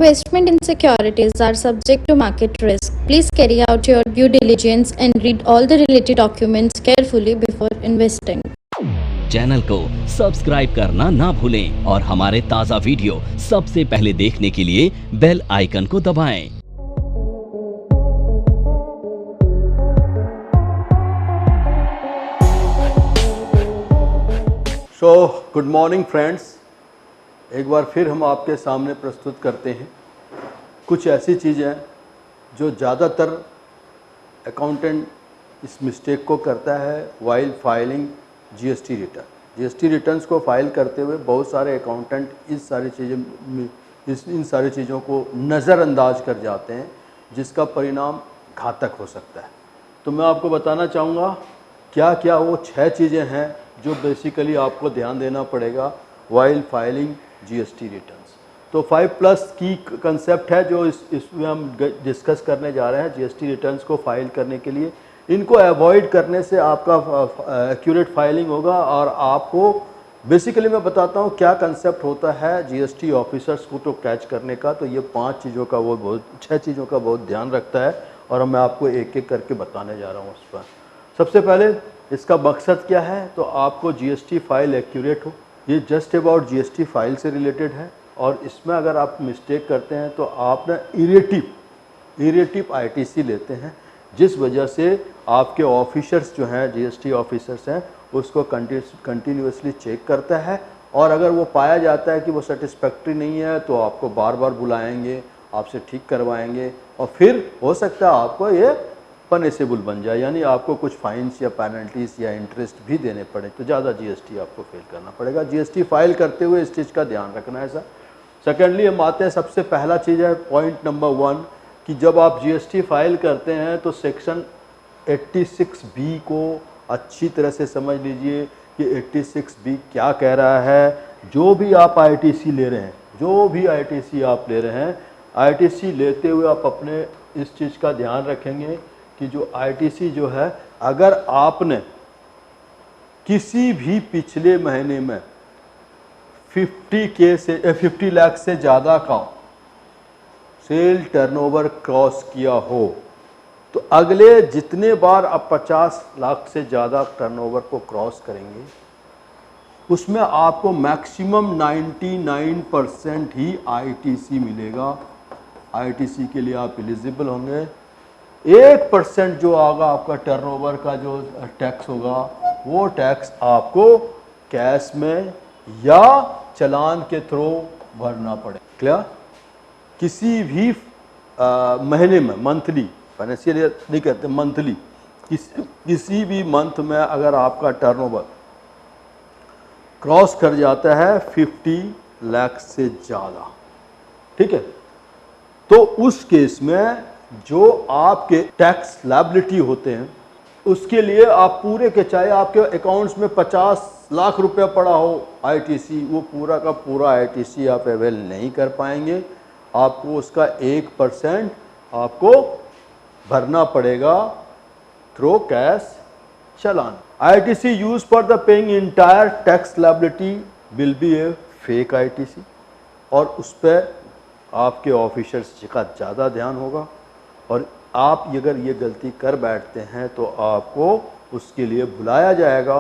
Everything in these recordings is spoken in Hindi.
Investment in securities are subject to market risk. Please carry out your due diligence and read all the related documents carefully before investing. Channel को सब्सक्राइब करना ना भूलें और हमारे ताज़ा वीडियो सबसे पहले देखने के लिए बेल आइकन को दबाएं। गुड मॉर्निंग फ्रेंड्स, एक बार फिर हम आपके सामने प्रस्तुत करते हैं कुछ ऐसी चीज़ें जो ज़्यादातर अकाउंटेंट इस मिस्टेक को करता है while filing GST return. GST returns को फाइल करते हुए बहुत सारे अकाउंटेंट इन सारी चीज़ों को नज़रअंदाज कर जाते हैं, जिसका परिणाम घातक हो सकता है। तो मैं आपको बताना चाहूँगा क्या क्या वो 6 चीज़ें हैं जो बेसिकली आपको ध्यान देना पड़ेगा वाइल फाइलिंग जीएसटी रिटर्न्स। तो 5+ की कंसेप्ट है जो इसमें हम डिस्कस करने जा रहे हैं जीएसटी रिटर्न्स को फाइल करने के लिए। इनको अवॉइड करने से आपका एक्यूरेट फाइलिंग होगा और आपको बेसिकली मैं बताता हूँ क्या कंसेप्ट होता है जीएसटी ऑफिसर्स को तो कैच करने का। तो ये 6 चीज़ों का बहुत ध्यान रखता है और मैं आपको एक एक करके बताने जा रहा हूँ उस पर। सबसे पहले इसका मकसद क्या है, तो आपको जीएसटी फाइल एक्यूरेट हो। ये जस्ट अबाउट जीएसटी फाइल से रिलेटेड है और इसमें अगर आप मिस्टेक करते हैं तो आप ना इरेटिव आईटीसी लेते हैं, जिस वजह से आपके ऑफिसर्स जो हैं जीएसटी ऑफिसर्स हैं उसको कंटिन्यूसली चेक करता है और अगर वो पाया जाता है कि वो सेटिस्फैक्ट्री नहीं है तो आपको बार बार बुलाएंगे, आपसे ठीक करवाएंगे और फिर हो सकता है आपको ये पनिशेबल बन जाए, यानी आपको कुछ फाइन्स या पेनल्टीज़ या इंटरेस्ट भी देने पड़े, तो ज़्यादा जीएसटी आपको फेल करना पड़ेगा। जीएसटी फाइल करते हुए इस चीज़ का ध्यान रखना है सर। सेकेंडली हम आते हैं, सबसे पहला चीज़ है पॉइंट नंबर 1 कि जब आप जीएसटी फाइल करते हैं तो सेक्शन 86B को अच्छी तरह से समझ लीजिए कि 86B क्या कह रहा है। जो भी आप आईटीसी ले रहे हैं, आईटीसी लेते हुए आप अपने इस चीज़ का ध्यान रखेंगे कि जो आईटीसी जो है, अगर आपने किसी भी पिछले महीने में 50 लाख से ज़्यादा का सेल टर्नओवर क्रॉस किया हो तो अगले जितने बार आप 50 लाख से ज़्यादा टर्नओवर को क्रॉस करेंगे उसमें आपको मैक्सिमम 99% ही आईटीसी मिलेगा। आईटीसी के लिए आप एलिजिबल होंगे। 1% जो आगा आपका टर्नओवर का जो टैक्स होगा वो टैक्स आपको कैश में या चालान के थ्रू भरना पड़े। क्लियर? किसी भी महीने में, मंथली, फाइनेंशियल ईयर नहीं कहते, मंथली, किसी भी मंथ में अगर आपका टर्नओवर क्रॉस कर जाता है 50 लाख से ज़्यादा, ठीक है, तो उस केस में जो आपके टैक्स लायबिलिटी होते हैं उसके लिए आप पूरे के, चाहे आपके अकाउंट्स में 50 लाख रुपया पड़ा हो आईटीसी, वो पूरा का पूरा आईटीसी आप अवेल नहीं कर पाएंगे। आपको उसका 1% आपको भरना पड़ेगा through cash challan. ITC use for the paying entire tax liability will be A fake ITC और उस पर आपके ऑफिसर्स का ज़्यादा ध्यान होगा और आप अगर ये गलती कर बैठते हैं तो आपको उसके लिए बुलाया जाएगा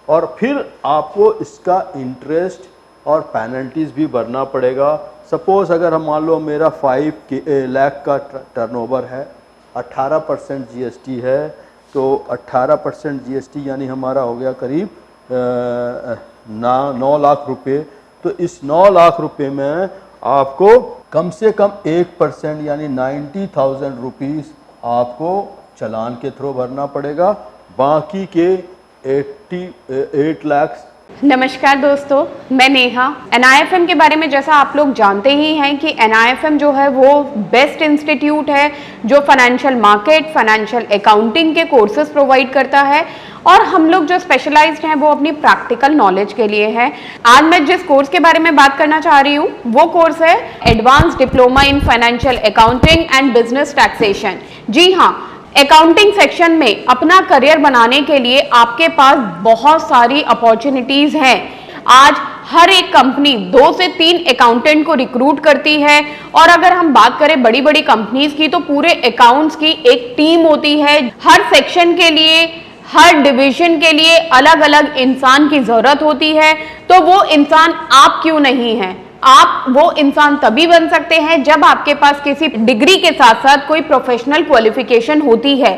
और फिर आपको इसका इंटरेस्ट और पेनल्टीज़ भी भरना पड़ेगा। सपोज़ अगर हम मान लो मेरा 5 लाख का टर्नओवर है, 18% जीएसटी है, तो 18% जीएसटी यानी हमारा हो गया करीब 9 लाख रुपये। तो इस 9 लाख रुपये में आपको कम से कम 1% यानी 90,000 रुपीज़ आपको चालान के थ्रू भरना पड़ेगा। बाकी के 88 लाख। नमस्कार दोस्तों, मैं नेहा। NIFM के बारे में जैसा आप लोग जानते ही हैं कि NIFM जो है वो बेस्ट इंस्टीट्यूट है जो फाइनेंशियल मार्केट, फाइनेंशियल अकाउंटिंग के कोर्सेज प्रोवाइड करता है और हम लोग जो स्पेशलाइज्ड हैं वो अपनी प्रैक्टिकल नॉलेज के लिए है। आज मैं जिस कोर्स के बारे में बात करना चाह रही हूँ वो कोर्स है advance diploma in financial accounting and business taxation. जी हाँ, अकाउंटिंग सेक्शन में अपना करियर बनाने के लिए आपके पास बहुत सारी अपॉर्चुनिटीज हैं। आज हर एक कंपनी 2 से 3 अकाउंटेंट को रिक्रूट करती है। और अगर हम बात करें बड़ी बड़ी कंपनीज की, तो पूरे अकाउंट्स की एक टीम होती है। हर सेक्शन के लिए, हर डिवीजन के लिए अलग अलग इंसान की जरूरत होती है। तो वो इंसान आप क्यों नहीं है? आप वो इंसान तभी बन सकते हैं जब आपके पास किसी डिग्री के साथ साथ कोई प्रोफेशनल क्वालिफिकेशन होती है।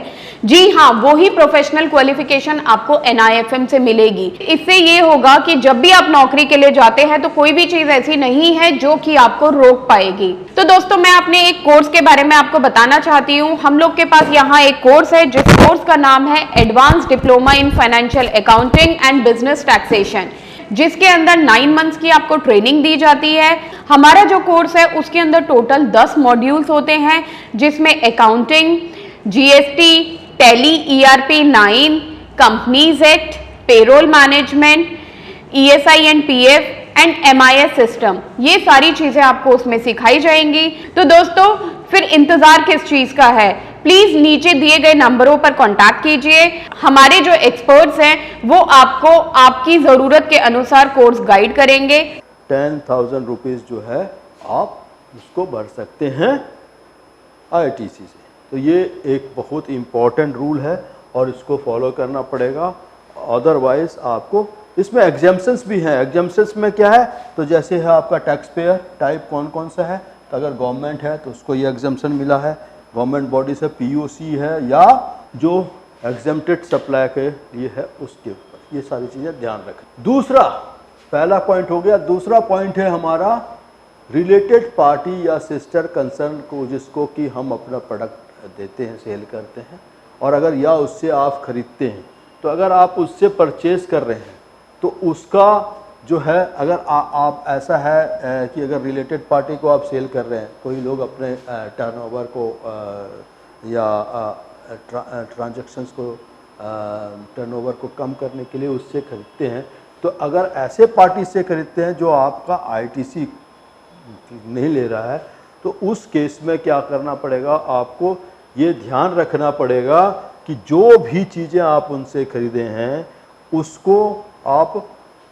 जी हाँ, वो ही प्रोफेशनल क्वालिफिकेशन आपको NIFM से मिलेगी। इससे ये होगा कि जब भी आप नौकरी के लिए जाते हैं तो कोई भी चीज ऐसी नहीं है जो कि आपको रोक पाएगी। तो दोस्तों, मैं अपने एक कोर्स के बारे में आपको बताना चाहती हूँ। हम लोग के पास यहाँ एक कोर्स है जिस कोर्स का नाम है advance diploma in financial accounting and business taxation, जिसके अंदर 9 मंथ्स की आपको ट्रेनिंग दी जाती है। हमारा जो कोर्स है उसके अंदर टोटल 10 मॉड्यूल्स होते हैं, जिसमें accounting, GST, tally, ERP 9, companies act, payroll management, ESI and PF and MIS system, ये सारी चीजें आपको उसमें सिखाई जाएंगी। तो दोस्तों, फिर इंतजार किस चीज का है? प्लीज नीचे दिए गए नंबरों पर कांटेक्ट कीजिए। हमारे जो एक्सपर्ट्स हैं वो आपको आपकी जरूरत के अनुसार कोर्स गाइड करेंगे। 10,000 रुपीज़ जो है आप उसको भर सकते हैं ITC से। तो ये एक बहुत इम्पॉर्टेंट रूल है और इसको फॉलो करना पड़ेगा, अदरवाइज आपको इसमें एग्जाम्पशंस भी हैं। एग्जाम्पशंस में क्या है? तो जैसे है आपका टैक्स पेयर टाइप कौन कौन सा है, तो अगर गवर्नमेंट है तो उसको ये एग्जाम्पशन मिला है, गवर्नमेंट बॉडी से POC है, या जो एग्जेम्प्टेड सप्लाई के लिए है उसके ऊपर। ये सारी चीज़ें ध्यान रखें। दूसरा, पहला पॉइंट हो गया। दूसरा पॉइंट है हमारा रिलेटेड पार्टी या सिस्टर कंसर्न को, जिसको कि हम अपना प्रोडक्ट देते हैं, सेल करते हैं, और अगर या उससे आप खरीदते हैं, तो अगर आप उससे परचेज कर रहे हैं तो उसका जो है, अगर आप ऐसा है कि अगर रिलेटेड पार्टी को आप सेल कर रहे हैं, कोई लोग अपने टर्नओवर को या ट्रांजैक्शंस को, टर्नओवर को कम करने के लिए उससे खरीदते हैं, तो अगर ऐसे पार्टी से खरीदते हैं जो आपका ITC नहीं ले रहा है, तो उस केस में क्या करना पड़ेगा? आपको ये ध्यान रखना पड़ेगा कि जो भी चीज़ें आप उनसे खरीदे हैं उसको आप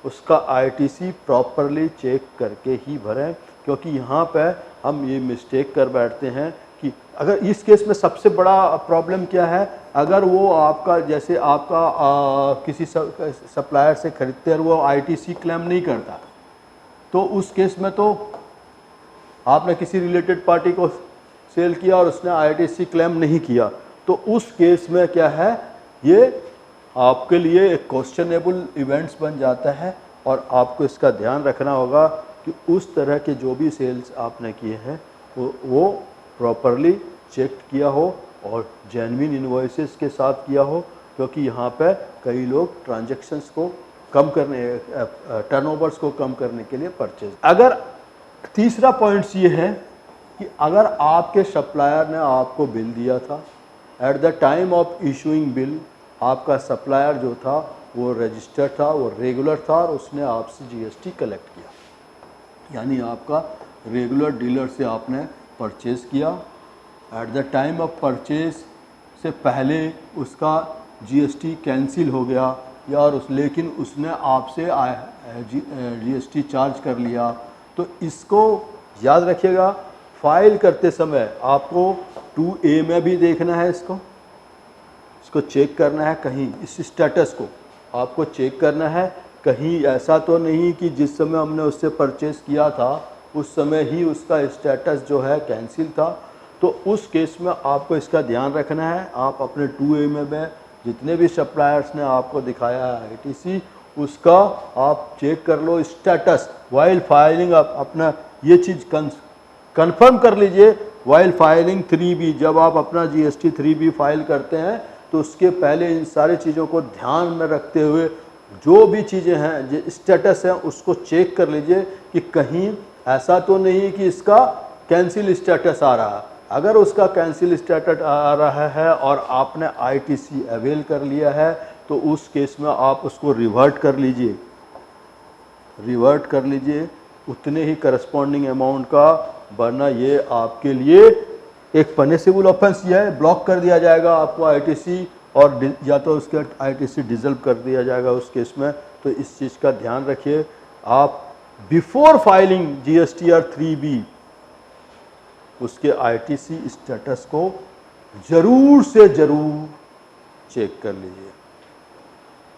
उसका ITC प्रॉपरली चेक करके ही भरें, क्योंकि यहाँ पे हम ये मिस्टेक कर बैठते हैं कि अगर इस केस में सबसे बड़ा प्रॉब्लम क्या है, अगर वो आपका, जैसे आपका किसी सप्लायर से खरीदते हैं और वो ITC क्लेम नहीं करता, तो उस केस में तो आपने किसी रिलेटेड पार्टी को सेल किया और उसने ITC क्लेम नहीं किया, तो उस केस में क्या है, ये आपके लिए एक क्वेश्चनेबल इवेंट्स बन जाता है। और आपको इसका ध्यान रखना होगा कि उस तरह के जो भी सेल्स आपने किए हैं वो प्रॉपरली चेक किया हो और जेन्युइन इनवॉइसेस के साथ किया हो, क्योंकि यहाँ पे कई लोग ट्रांजैक्शंस को कम करने, टर्नओवर्स को कम करने के लिए परचेज। अगर तीसरा पॉइंट्स ये है कि अगर आपके सप्लायर ने आपको बिल दिया था, at the time of issuing bill आपका सप्लायर जो था वो रजिस्टर्ड था, वो रेगुलर था, और उसने आपसे GST कलेक्ट किया, यानी आपका रेगुलर डीलर से आपने परचेज़ किया। At the time of purchase से पहले उसका GST कैंसिल हो गया, या और लेकिन उसने आपसे GST चार्ज कर लिया, तो इसको याद रखिएगा। फाइल करते समय आपको 2A में भी देखना है, इसको चेक करना है, कहीं इस स्टेटस को आपको चेक करना है, कहीं ऐसा तो नहीं कि जिस समय हमने उससे परचेज़ किया था उस समय ही उसका स्टेटस जो है कैंसिल था। तो उस केस में आपको इसका ध्यान रखना है। आप अपने 2A में जितने भी सप्लायर्स ने आपको दिखाया है ITC, उसका आप चेक कर लो स्टेटस वाइल फाइलिंग। आप अपना ये चीज़ कंफर्म कर लीजिए वाइल फाइलिंग 3B। जब आप अपना GST 3B फाइल करते हैं तो उसके पहले इन सारी चीज़ों को ध्यान में रखते हुए जो भी चीज़ें हैं, जो स्टेटस हैं, उसको चेक कर लीजिए कि कहीं ऐसा तो नहीं कि इसका कैंसिल स्टेटस आ रहा है। अगर उसका कैंसिल स्टेटस आ रहा है और आपने ITC अवेल कर लिया है, तो उस केस में आप उसको रिवर्ट कर लीजिए उतने ही करस्पॉन्डिंग अमाउंट का, वरना ये आपके लिए एक पनिशेबल ऑफेंस यह है, ब्लॉक कर दिया जाएगा आपको ITC, और या तो उसका ITC डिसॉल्व कर दिया जाएगा उस केस में। तो इस चीज़ का ध्यान रखिए। आप बिफोर फाइलिंग GSTR 3B उसके ITC स्टेटस को जरूर से जरूर चेक कर लीजिए।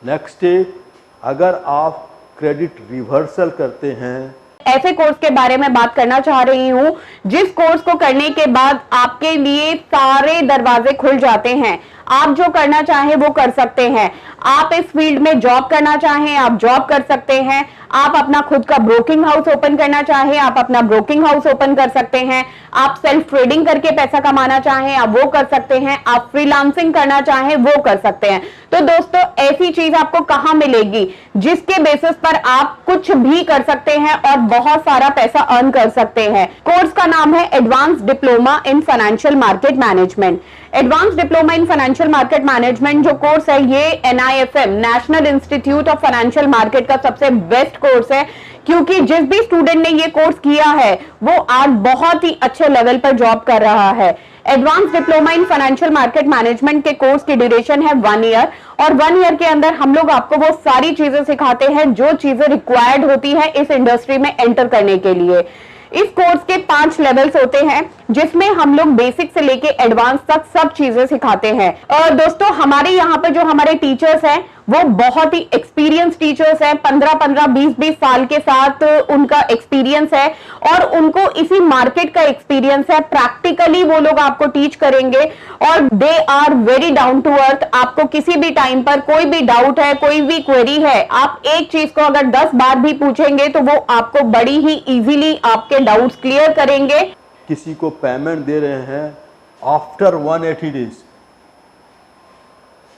नेक्स्ट स्टेप, अगर आप क्रेडिट रिवर्सल करते हैं, ऐसे कोर्स के बारे में बात करना चाह रही हूं जिस कोर्स को करने के बाद आपके लिए सारे दरवाजे खुल जाते हैं। आप जो करना चाहें वो कर सकते हैं। आप इस फील्ड में जॉब करना चाहें, आप जॉब कर सकते हैं। आप अपना खुद का ब्रोकिंग हाउस ओपन करना चाहें, आप अपना ब्रोकिंग हाउस ओपन कर सकते हैं। आप सेल्फ ट्रेडिंग करके पैसा कमाना चाहें, आप वो कर सकते हैं। आप फ्रीलांसिंग करना चाहें, वो कर सकते हैं। तो दोस्तों, ऐसी चीज आपको कहां मिलेगी जिसके बेसिस पर आप कुछ भी कर सकते हैं और बहुत सारा पैसा अर्न कर सकते हैं। कोर्स का नाम है advance diploma in financial market management. Advance diploma in financial market management जो कोर्स है, ये NIFM national institute of financial market का सबसे बेस्ट कोर्स है, क्योंकि जिस भी स्टूडेंट ने ये कोर्स किया है वो आज बहुत ही अच्छे लेवल पर जॉब कर रहा है। Advance diploma in financial market management के कोर्स की ड्यूरेशन है 1 ईयर, और 1 ईयर के अंदर हम लोग आपको वो सारी चीजें सिखाते हैं जो चीजें रिक्वायर्ड होती है इस इंडस्ट्री में एंटर करने के लिए। इस कोर्स के 5 लेवल्स होते हैं जिसमें हम लोग बेसिक से लेके एडवांस तक सब चीजें सिखाते हैं। और दोस्तों, हमारे यहाँ पे जो हमारे टीचर्स हैं वो बहुत ही एक्सपीरियंस टीचर्स हैं। 15-15, 20-20 साल के साथ उनका एक्सपीरियंस है और उनको इसी मार्केट का एक्सपीरियंस है। प्रैक्टिकली वो लोग आपको टीच करेंगे और they are very down to earth. आपको किसी भी टाइम पर कोई भी डाउट है, कोई भी क्वेरी है, आप एक चीज को अगर 10 बार भी पूछेंगे तो वो आपको बड़ी ही इजीली आपके डाउट्स क्लियर करेंगे। किसी को पेमेंट दे रहे हैं आफ्टर 180 डेज,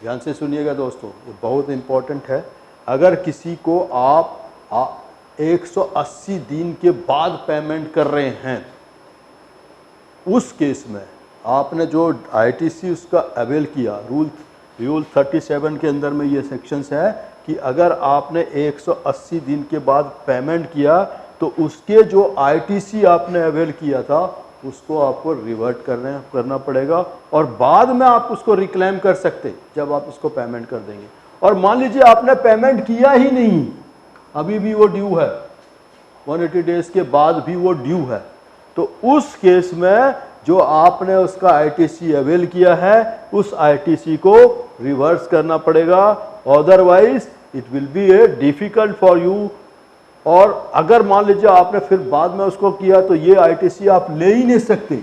ध्यान से सुनिएगा दोस्तों, ये बहुत इंपॉर्टेंट है। अगर किसी को आप 180 दिन के बाद पेमेंट कर रहे हैं, उस केस में आपने जो ITC उसका अवेल किया, रूल 37 के अंदर में ये सेक्शंस है कि अगर आपने 180 दिन के बाद पेमेंट किया तो उसके जो ITC आपने अवेल किया था उसको आपको रिवर्ट करना पड़ेगा, और बाद में आप उसको रिक्लेम कर सकते जब आप इसको पेमेंट कर देंगे। और मान लीजिए आपने पेमेंट किया ही नहीं, अभी भी वो ड्यू है, 180 डेज के बाद भी वो ड्यू है, तो उस केस में जो आपने उसका ITC अवेल किया है उस ITC को रिवर्स करना पड़ेगा, otherwise it will be a difficult for you. और अगर मान लीजिए आपने फिर बाद में उसको किया तो ये ITC आप ले ही नहीं सकते,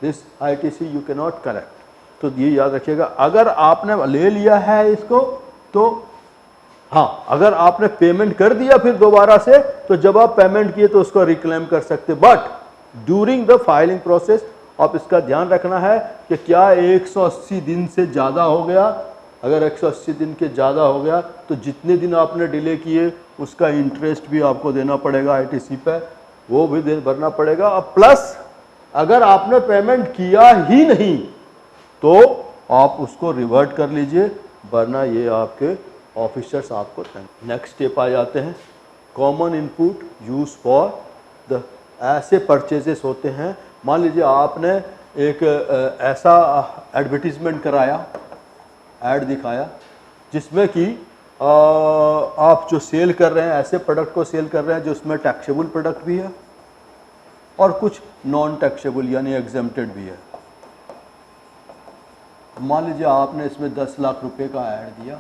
this ITC you can not correct. तो ये याद रखिएगा, अगर आपने ले लिया है इसको तो हाँ, अगर आपने पेमेंट कर दिया फिर दोबारा से, तो जब आप पेमेंट किए तो उसको रिक्लेम कर सकते, but during the filing process आप इसका ध्यान रखना है कि क्या 180 दिन से ज़्यादा हो गया। अगर 180 दिन के ज़्यादा हो गया तो जितने दिन आपने डिले किए उसका इंटरेस्ट भी आपको देना पड़ेगा ITC पे, वो भी भरना पड़ेगा। अब प्लस अगर आपने पेमेंट किया ही नहीं तो आप उसको रिवर्ट कर लीजिए, वरना ये आपके ऑफिसर्स आपको। नेक्स्ट स्टेप आ जाते हैं, common input use for the, ऐसे परचेजेस होते हैं। मान लीजिए आपने एक ऐसा एडवर्टीजमेंट कराया, ऐड दिखाया जिसमें कि आप जो सेल कर रहे हैं, ऐसे प्रोडक्ट को सेल कर रहे हैं जो उसमें टैक्सेबल प्रोडक्ट भी है और कुछ नॉन टैक्सेबल यानी एग्जेम्प्टेड भी है। मान लीजिए आपने इसमें 10 लाख रुपए का ऐड दिया,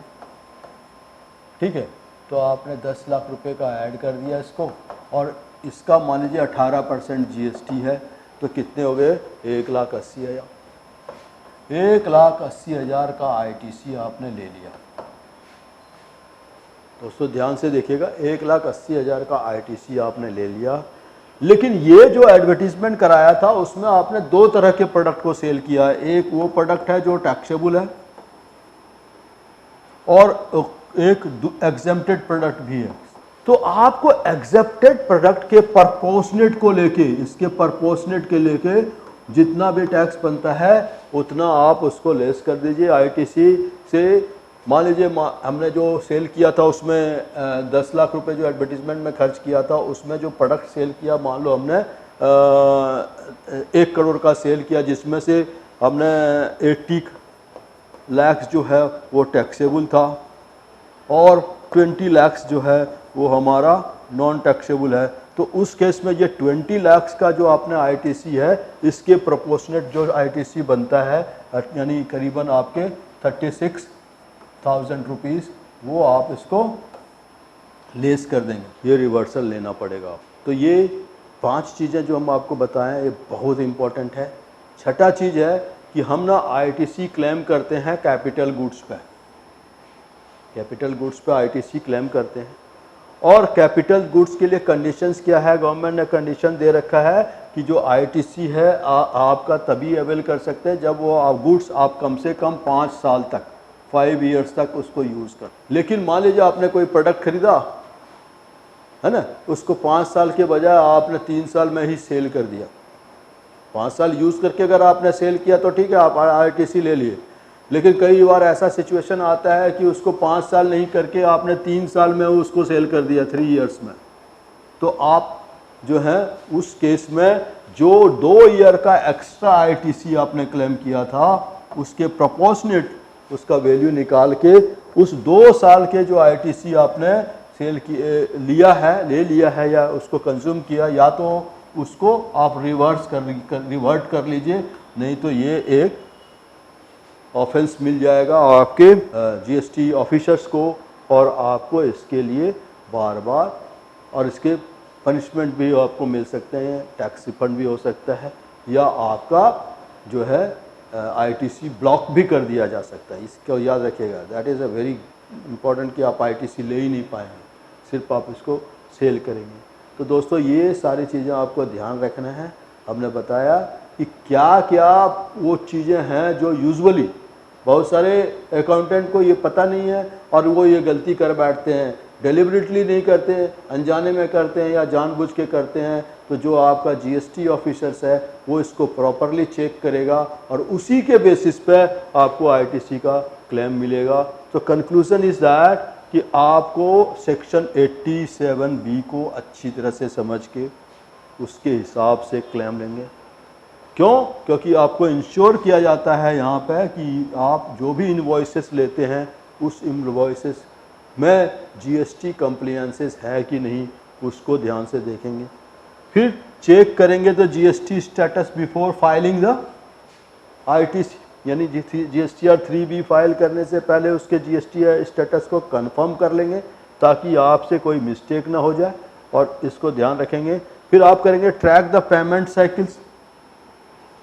ठीक है, तो आपने 10 लाख रुपए का ऐड कर दिया इसको, और इसका मान लीजिए 18% GST है, तो कितने हो गए, 1,80,000। 1,80,000 का ITC आपने ले लिया। दोस्तों ध्यान से देखिएगा, 1,80,000 का ITC आपने ले लिया, लेकिन ये जो एडवर्टीजमेंट कराया था उसमें आपने 2 तरह के प्रोडक्ट को सेल किया है। एक वो प्रोडक्ट है जो टैक्सेबल है और एक एग्जेम्प्टेड प्रोडक्ट भी है। तो आपको एग्जेप्टेड प्रोडक्ट के परपोर्शनेट को लेके, इसके परपोर्शनेट के लेके जितना भी टैक्स बनता है उतना आप उसको लेस कर दीजिए ITC से। मान लीजिए हमने जो सेल किया था उसमें 10 लाख रुपए जो एडवर्टीजमेंट में खर्च किया था, उसमें जो प्रोडक्ट सेल किया, मान लो हमने 1 करोड़ का सेल किया, जिसमें से हमने 80 लाख जो है वो टैक्सेबल था और 20 लाख जो है वो हमारा नॉन टैक्सेबल है, तो उस केस में ये 20 लाख का जो आपने आईटीसी है, इसके प्रोपोर्शनेट जो आईटीसी बनता है, यानी करीबन आपके 36,000 रुपीज़, वो आप इसको लेस कर देंगे, ये रिवर्सल लेना पड़ेगा आप। तो ये 5 चीज़ें जो हम आपको बताएं, ये बहुत इंपॉर्टेंट है। छठा चीज़ है कि हम ना आईटीसी क्लेम करते हैं कैपिटल गुड्स पे, कैपिटल गुड्स पे आईटीसी क्लेम करते हैं। और कैपिटल गुड्स के लिए कंडीशंस क्या है, गवर्नमेंट ने कंडीशन दे रखा है कि जो आईटीसी है आपका तभी अवेल कर सकते हैं जब वो गुड्स आप कम से कम 5 साल तक, 5 ईयर्स तक उसको यूज़ कर। लेकिन मान लीजिए आपने कोई प्रोडक्ट खरीदा है ना, उसको 5 साल के बजाय आपने 3 साल में ही सेल कर दिया। 5 साल यूज़ करके अगर आपने सेल किया तो ठीक है, आप आईटीसी ले लिए। लेकिन कई बार ऐसा सिचुएशन आता है कि उसको 5 साल नहीं करके आपने 3 साल में उसको सेल कर दिया, 3 ईयर्स में, तो आप जो है उस केस में जो 2 ईयर का एक्स्ट्रा आईटीसी आपने क्लेम किया था, उसके प्रोपोर्शनेट उसका वैल्यू निकाल के उस 2 साल के जो आईटीसी आपने सेल लिया है या उसको कंज्यूम किया, या तो उसको आप रिवर्ट कर लीजिए, नहीं तो ये एक ऑफेंस मिल जाएगा आपके जीएसटी ऑफिसर्स को, और आपको इसके लिए बार बार और इसके पनिशमेंट भी आपको मिल सकते हैं, टैक्स रिफंड भी हो सकता है, या आपका जो है आईटीसी ब्लॉक भी कर दिया जा सकता है। इसको याद रखिएगा, that is a very important कि आप आईटीसी ले ही नहीं पाएंगे, सिर्फ आप इसको सेल करेंगे। तो दोस्तों ये सारी चीज़ें आपको ध्यान रखना है। हमने बताया कि क्या क्या वो चीज़ें हैं जो यूजुअली बहुत सारे अकाउंटेंट को ये पता नहीं है और वो ये गलती कर बैठते हैं, डेलिबरेटली नहीं करते, अनजाने में करते हैं या जानबूझ के करते हैं। तो जो आपका जीएसटी ऑफिसर्स है वो इसको प्रॉपरली चेक करेगा और उसी के बेसिस पे आपको आईटीसी का क्लेम मिलेगा। तो कंक्लूजन इज़ दैट कि आपको सेक्शन 87B को अच्छी तरह से समझ के उसके हिसाब से क्लेम लेंगे। क्यों? क्योंकि आपको इंश्योर किया जाता है यहाँ पे कि आप जो भी इनवॉइसेस लेते हैं उस इनवॉइसेस में जीएसटी कंप्लायंसेस है कि नहीं, उसको ध्यान से देखेंगे। फिर चेक करेंगे तो GST status before filing the ITC, यानी जीएसटीआर 3B फाइल करने से पहले उसके जीएसटी स्टेटस को कंफर्म कर लेंगे ताकि आपसे कोई मिस्टेक ना हो जाए, और इसको ध्यान रखेंगे। फिर आप करेंगे ट्रैक द पेमेंट साइकिल्स।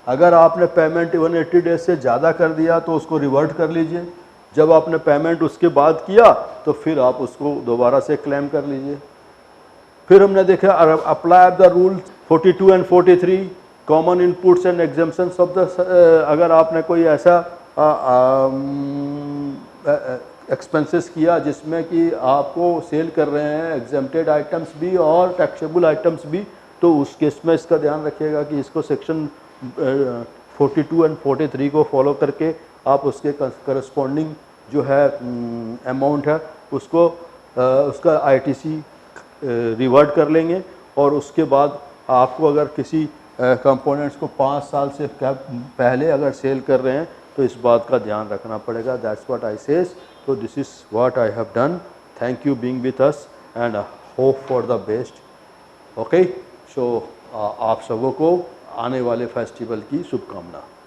अगर आपने पेमेंट 180 डेज से ज़्यादा कर दिया तो उसको रिवर्ट कर लीजिए, जब आपने पेमेंट उसके बाद किया तो फिर आप उसको दोबारा से क्लेम कर लीजिए। फिर हमने देखा apply the rule 42 and 43 common inputs and exemptions of the, अगर आपने कोई ऐसा एक्सपेंसेस किया जिसमें कि आपको सेल कर रहे हैं एग्जेम्प्टेड आइटम्स भी और टैक्सेबल आइटम्स भी, तो उस केस में इसका ध्यान रखिएगा कि इसको सेक्शन 42 एंड 43 को फॉलो करके आप उसके करस्पॉन्डिंग जो है अमाउंट है उसको उसका आईटीसी रिवर्ट कर लेंगे। और उसके बाद आपको अगर किसी कंपोनेंट्स को 5 साल से पहले अगर सेल कर रहे हैं तो इस बात का ध्यान रखना पड़ेगा। That's what I says. तो this is what I have done. Thank you being with us and hope for the best. Okay, so आप सबों को आने वाले फेस्टिवल की शुभकामना।